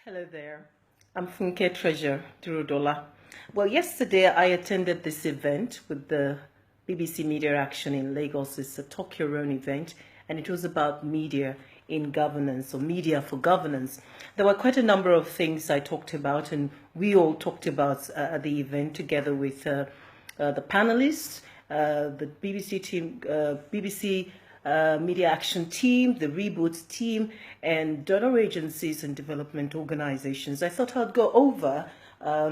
Hello there. I'm Funke Treasure Durudola. Well, yesterday I attended this event with the BBC Media Action in Lagos. It's a Talk Your Own event, and it was about media in governance or media for governance. There were quite a number of things I talked about, and we all talked about at the event together with the panelists, the BBC team, BBC Media Action team, the Reboot team, and donor agencies and development organizations. I thought I'd go over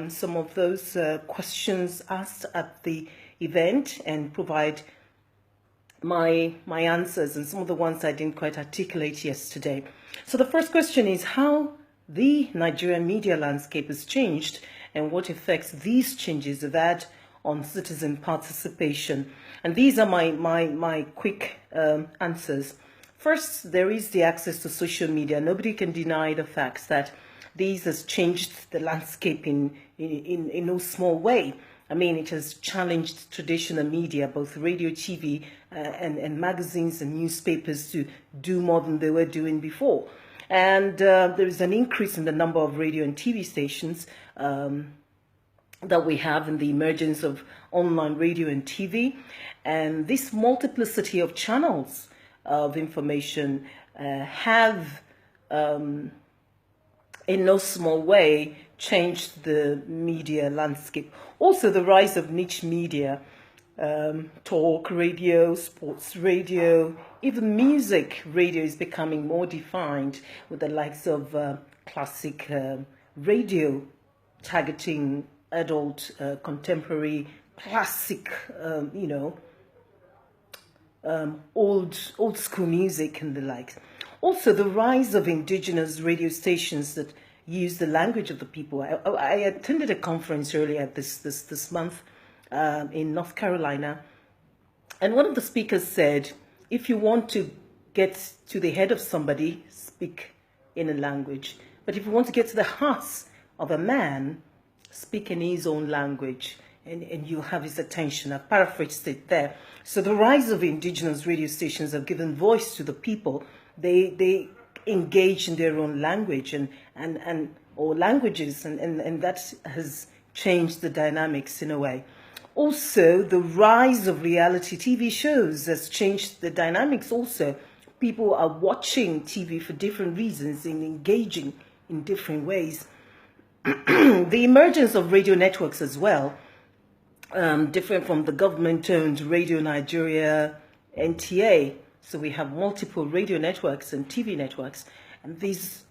some of those questions asked at the event and provide my answers and some of the ones I didn't quite articulate yesterday. So the first question is how the Nigerian media landscape has changed and what effects these changes have had on citizen participation. And these are my quick answers. First, there is the access to social media. Nobody can deny the facts that these has changed the landscape in no small way. I mean, it has challenged traditional media, both radio, TV, and magazines and newspapers to do more than they were doing before. And there is an increase in the number of radio and TV stations that we have in the emergence of online radio and TV. And this multiplicity of channels of information have, in no small way, changed the media landscape. Also, the rise of niche media, talk radio, sports radio, even music radio is becoming more defined with the likes of classic radio targeting adult, contemporary, classic, old school music and the like. Also, the rise of indigenous radio stations that use the language of the people. I attended a conference earlier this month in North Carolina, and one of the speakers said, if you want to get to the head of somebody, speak in a language. But if you want to get to the heart of a man, speak in his own language, and you have his attention. I've paraphrased it there. So the rise of indigenous radio stations have given voice to the people. They engage in their own language or languages, and that has changed the dynamics in a way. Also, the rise of reality TV shows has changed the dynamics also. People are watching TV for different reasons and engaging in different ways. The emergence of radio networks as well, different from the government-owned Radio Nigeria, NTA. So we have multiple radio networks and TV networks, and these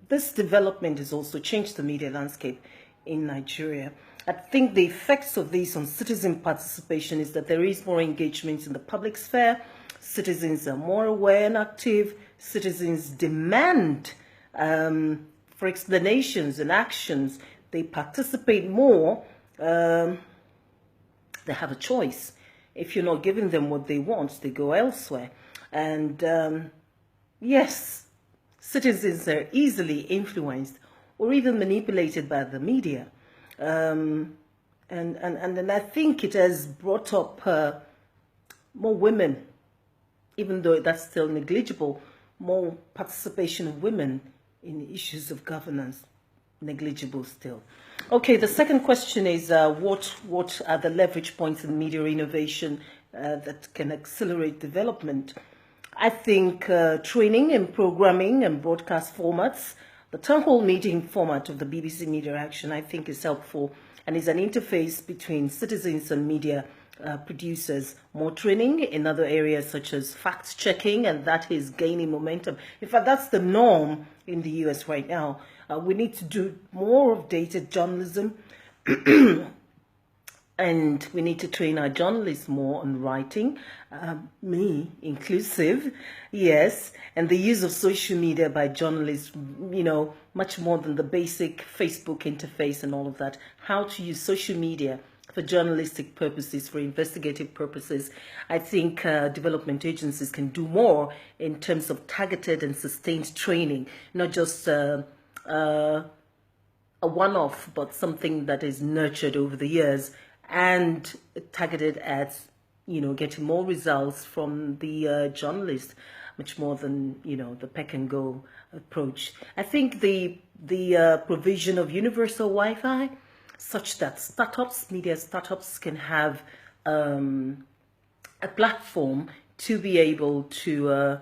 this development has also changed the media landscape in Nigeria. I think the effects of this on citizen participation is that there is more engagement in the public sphere. Citizens are more aware and active. Citizens demand for explanations and actions. They participate more. They have a choice. If you're not giving them what they want, they go elsewhere. And yes, citizens are easily influenced or even manipulated by the media. And I think it has brought up more women, even though that's still negligible, more participation of women in issues of governance, negligible still. Okay, the second question is what are the leverage points in media innovation that can accelerate development? I think training and programming and broadcast formats, the town hall meeting format of the BBC Media Action, I think is helpful and is an interface between citizens and media producers. More training in other areas such as fact checking, and that is gaining momentum. In fact, that's the norm in the US right now. We need to do more of data journalism and we need to train our journalists more on writing, me inclusive, yes, and the use of social media by journalists, much more than the basic Facebook interface and all of that. How to use social media for journalistic purposes, for investigative purposes. I think development agencies can do more in terms of targeted and sustained training, not just a one-off, but something that is nurtured over the years and targeted at, getting more results from the journalists. much more than, you know, the peck and go approach. I think the provision of universal Wi-Fi, such that startups, media startups, can have a platform to be able to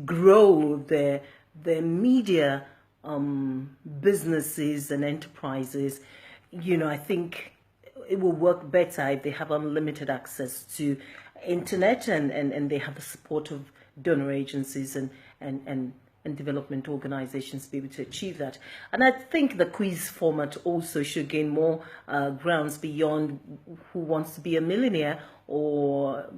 grow their media businesses and enterprises. You know, I think it will work better if they have unlimited access to internet and they have the support of donor agencies and development organizations to be able to achieve that. And I think the quiz format also should gain more grounds beyond Who Wants to Be a Millionaire or,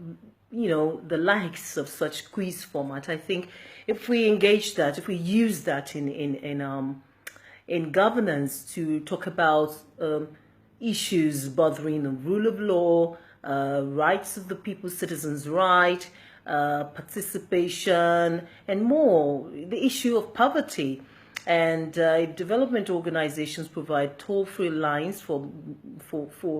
you know, the likes of such quiz format. I think if we engage that, if we use that in governance to talk about issues bothering the rule of law, rights of the people, citizens' right, participation, and more, the issue of poverty. And if development organizations provide toll-free lines for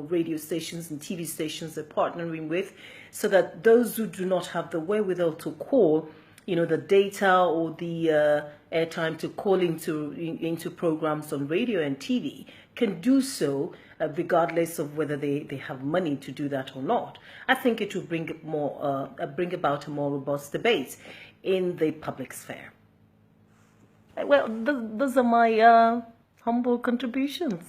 radio stations and TV stations they're partnering with, so that those who do not have the wherewithal to call, you know, the data or the airtime to call into programs on radio and TV, can do so regardless of whether they have money to do that or not. I think it will bring about a more robust debate in the public sphere. Well, those are my humble contributions.